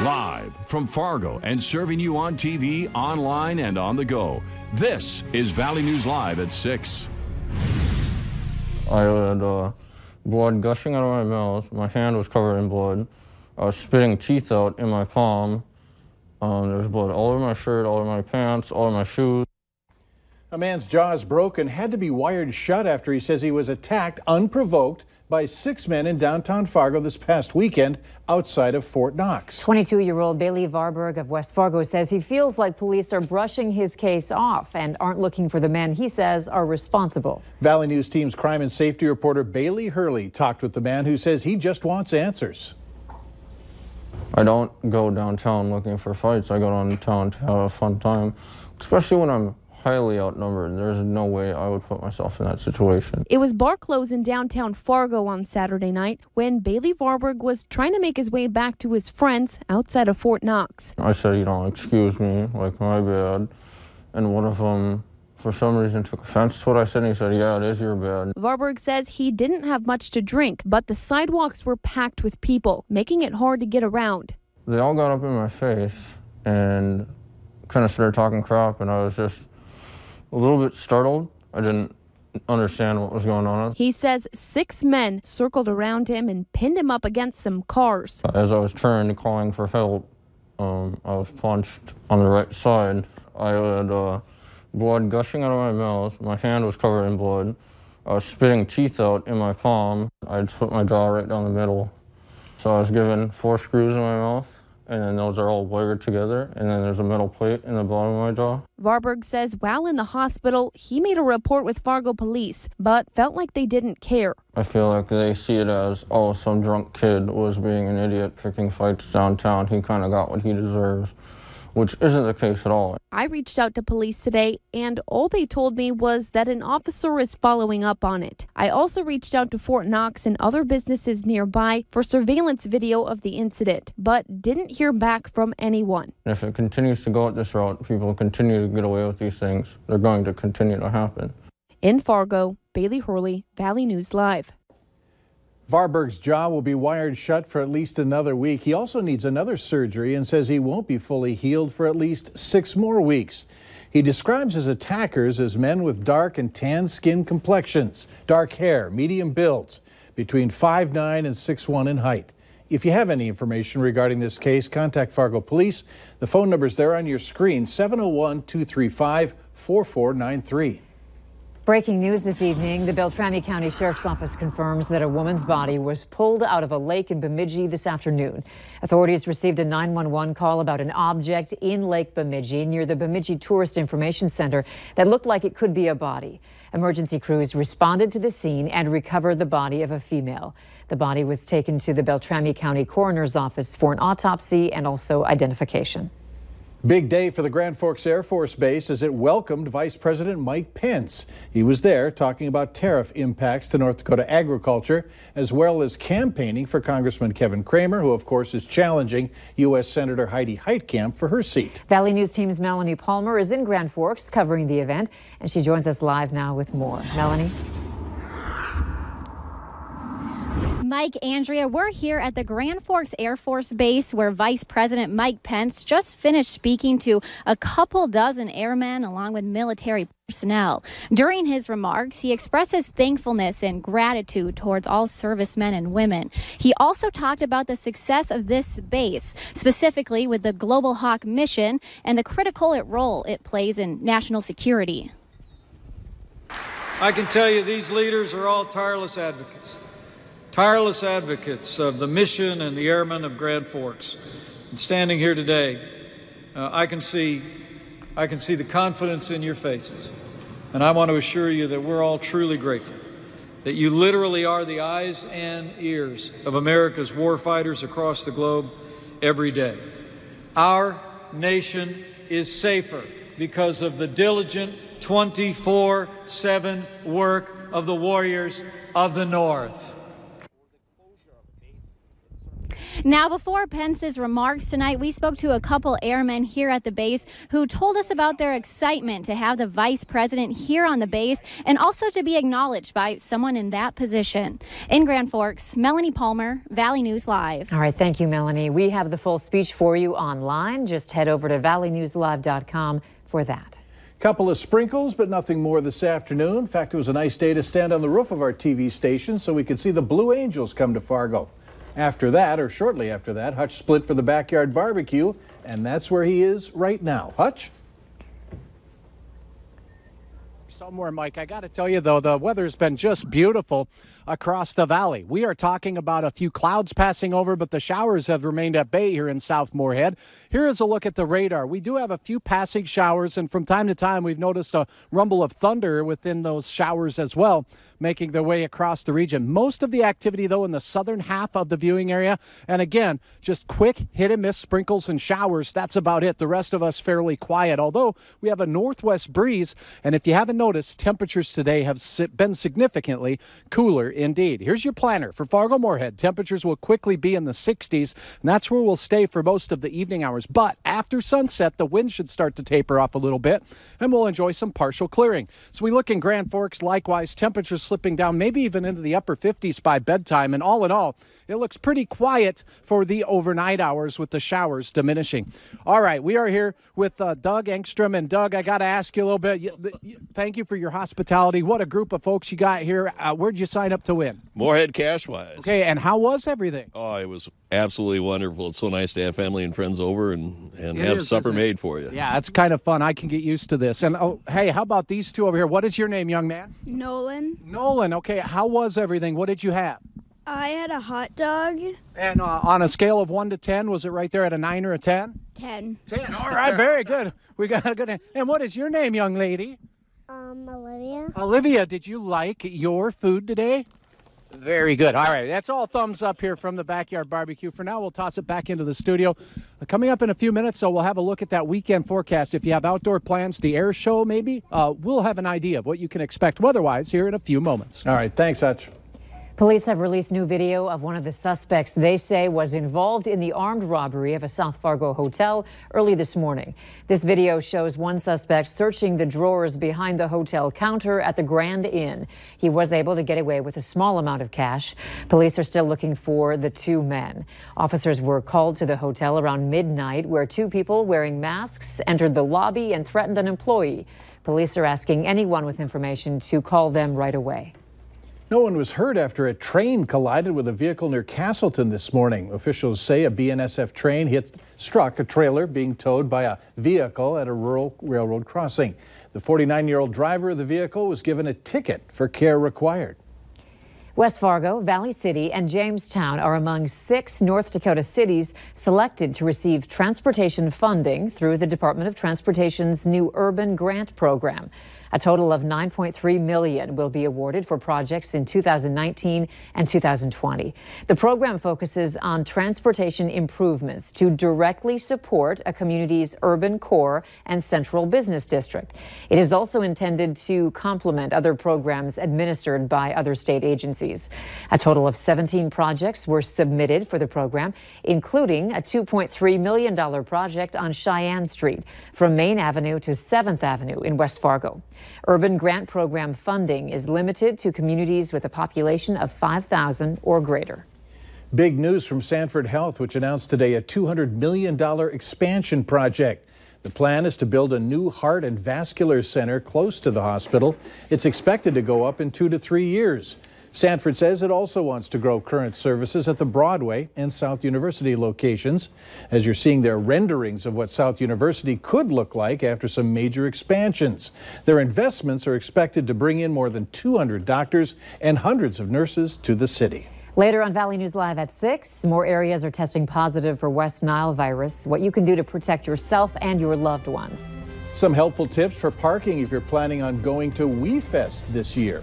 Live from Fargo and serving you on TV, online, and on the go. This is Valley News Live at 6. I had blood gushing out of my mouth. My hand was covered in blood. I was spitting teeth out in my palm. There was blood all over my shirt, all over my pants, all over my shoes. A man's jaw is broken, had to be wired shut after he says he was attacked unprovoked by 6 men in downtown Fargo this past weekend outside of Fort Knox. 22-year-old Bailey Barber of West Fargo says he feels like police are brushing his case off and aren't looking for the men he says are responsible. Valley News Team's crime and safety reporter Bailey Hurley talked with the man who says he just wants answers. I don't go downtown looking for fights. I go downtown to have a fun time, especially when I'm highly outnumbered. There's no way I would put myself in that situation. It was bar closed in downtown Fargo on Saturday night when Bailey Varberg was trying to make his way back to his friends outside of Fort Knox. I said, excuse me, like, my bad. And one of them, for some reason, took offense to what I said, and he said, yeah, it is your bad. Varberg says he didn't have much to drink, but the sidewalks were packed with people, making it hard to get around. They all got up in my face and kind of started talking crap, and I was just a little bit startled. I didn't understand what was going on. He says 6 men circled around him and pinned him up against some cars. As I was turned calling for help, I was punched on the right side. I had blood gushing out of my mouth. My hand was covered in blood. I was spitting teeth out in my palm. I'd split my jaw right down the middle. So I was given 4 screws in my mouth, and then those are all wired together, and then there's a metal plate in the bottom of my jaw. Varberg says while in the hospital, he made a report with Fargo police, but felt like they didn't care. I feel like they see it as, oh, some drunk kid was being an idiot picking fights downtown. He kind of got what he deserves, which isn't the case at all. I reached out to police today, and all they told me was that an officer is following up on it. I also reached out to Fort Knox and other businesses nearby for surveillance video of the incident, but didn't hear back from anyone. If it continues to go at this route, people continue to get away with these things. They're going to continue to happen. In Fargo, Bailey Hurley, Valley News Live. Varberg's jaw will be wired shut for at least another week. He also needs another surgery and says he won't be fully healed for at least 6 more weeks. He describes his attackers as men with dark and tan skin complexions, dark hair, medium builds, between 5'9" and 6'1" in height. If you have any information regarding this case, contact Fargo Police. The phone number is there on your screen, 701-235-4493. Breaking news this evening, the Beltrami County Sheriff's Office confirms that a woman's body was pulled out of a lake in Bemidji this afternoon. Authorities received a 911 call about an object in Lake Bemidji near the Bemidji Tourist Information Center that looked like it could be a body. Emergency crews responded to the scene and recovered the body of a female. The body was taken to the Beltrami County Coroner's Office for an autopsy and also identification. Big day for the Grand Forks Air Force Base as it welcomed Vice President Mike Pence. He was there talking about tariff impacts to North Dakota agriculture, as well as campaigning for Congressman Kevin Cramer, who of course is challenging U.S. Senator Heidi Heitkamp for her seat. Valley News Team's Melanie Palmer is in Grand Forks covering the event, and she joins us live now with more. Melanie? Mike, Andrea, we're here at the Grand Forks Air Force Base where Vice President Mike Pence just finished speaking to a couple dozen airmen along with military personnel. During his remarks, he expressed his thankfulness and gratitude towards all servicemen and women. He also talked about the success of this base, specifically with the Global Hawk mission and the critical role it plays in national security. I can tell you these leaders are all tireless advocates of the mission and the airmen of Grand Forks. And standing here today, I can see the confidence in your faces. And I want to assure you that we're all truly grateful that you literally are the eyes and ears of America's warfighters across the globe every day. Our nation is safer because of the diligent 24/7 work of the warriors of the North. Now, before Pence's remarks tonight, we spoke to a couple airmen here at the base who told us about their excitement to have the vice president here on the base and also to be acknowledged by someone in that position. In Grand Forks, Melanie Palmer, Valley News Live. All right, thank you, Melanie. We have the full speech for you online. Just head over to valleynewslive.com for that. Couple of sprinkles, but nothing more this afternoon. In fact, it was a nice day to stand on the roof of our TV station so we could see the Blue Angels come to Fargo. After that, or shortly after that, Hutch split for the backyard barbecue, and that's where he is right now. Hutch? Somewhere, Mike. I got to tell you, though, the weather's been just beautiful across the valley. We are talking about a few clouds passing over, but the showers have remained at bay here in South Moorhead. Here is a look at the radar. We do have a few passing showers, and from time to time, we've noticed a rumble of thunder within those showers as well, making their way across the region. Most of the activity, though, in the southern half of the viewing area. And again, just quick hit-and-miss sprinkles and showers. That's about it. The rest of us fairly quiet, although we have a northwest breeze. And if you haven't noticed, temperatures today have been significantly cooler indeed. Here's your planner for Fargo Moorhead. Temperatures will quickly be in the 60s, and that's where we'll stay for most of the evening hours. But after sunset, the wind should start to taper off a little bit, and we'll enjoy some partial clearing. So we look in Grand Forks, likewise, temperatures slipping down, maybe even into the upper 50s by bedtime. And all in all, it looks pretty quiet for the overnight hours with the showers diminishing. All right, we are here with Doug Engstrom. And Doug, I got to ask you a little bit. Thank you for your hospitality. What a group of folks you got here. Where'd you sign up to win? Moorhead Cash-wise. Okay, and how was everything? Oh, it was absolutely wonderful. It's so nice to have family and friends over and have is, supper made for you. Yeah, it's kind of fun. I can get used to this. And, oh, hey, how about these two over here? What is your name, young man? Nolan. Nolan, okay. How was everything? What did you have? I had a hot dog. And on a scale of 1 to 10, was it right there at a 9 or a 10? 10. 10. All right, very good. We got a good. And what is your name, young lady? Olivia. Olivia, did you like your food today? Very good. All right, that's all thumbs up here from the Backyard Barbecue. For now, we'll toss it back into the studio. Coming up in a few minutes, so we'll have a look at that weekend forecast. If you have outdoor plans, the air show maybe, we'll have an idea of what you can expect weather-wise here in a few moments. All right, thanks, Hutch. Police have released new video of one of the suspects they say was involved in the armed robbery of a South Fargo hotel early this morning. This video shows one suspect searching the drawers behind the hotel counter at the Grand Inn. He was able to get away with a small amount of cash. Police are still looking for the two men. Officers were called to the hotel around midnight, where two people wearing masks entered the lobby and threatened an employee. Police are asking anyone with information to call them right away. No one was hurt after a train collided with a vehicle near Castleton this morning. Officials say a BNSF train struck a trailer being towed by a vehicle at a rural railroad crossing. The 49-year-old driver of the vehicle was given a ticket for care required. West Fargo, Valley City, and Jamestown are among 6 North Dakota cities selected to receive transportation funding through the Department of Transportation's new Urban Grant Program. A total of $9.3 million will be awarded for projects in 2019 and 2020. The program focuses on transportation improvements to directly support a community's urban core and central business district. It is also intended to complement other programs administered by other state agencies. A total of 17 projects were submitted for the program, including a $2.3 million project on Cheyenne Street from Main Avenue to 7th Avenue in West Fargo. Urban Grant Program funding is limited to communities with a population of 5,000 or greater. Big news from Sanford Health, which announced today a $200 million expansion project. The plan is to build a new heart and vascular center close to the hospital. It's expected to go up in 2 to 3 years. Sanford says it also wants to grow current services at the Broadway and South University locations. As you're seeing their renderings of what South University could look like after some major expansions. Their investments are expected to bring in more than 200 doctors and hundreds of nurses to the city. Later on Valley News Live at 6, more areas are testing positive for West Nile virus. What you can do to protect yourself and your loved ones. Some helpful tips for parking if you're planning on going to WeFest this year.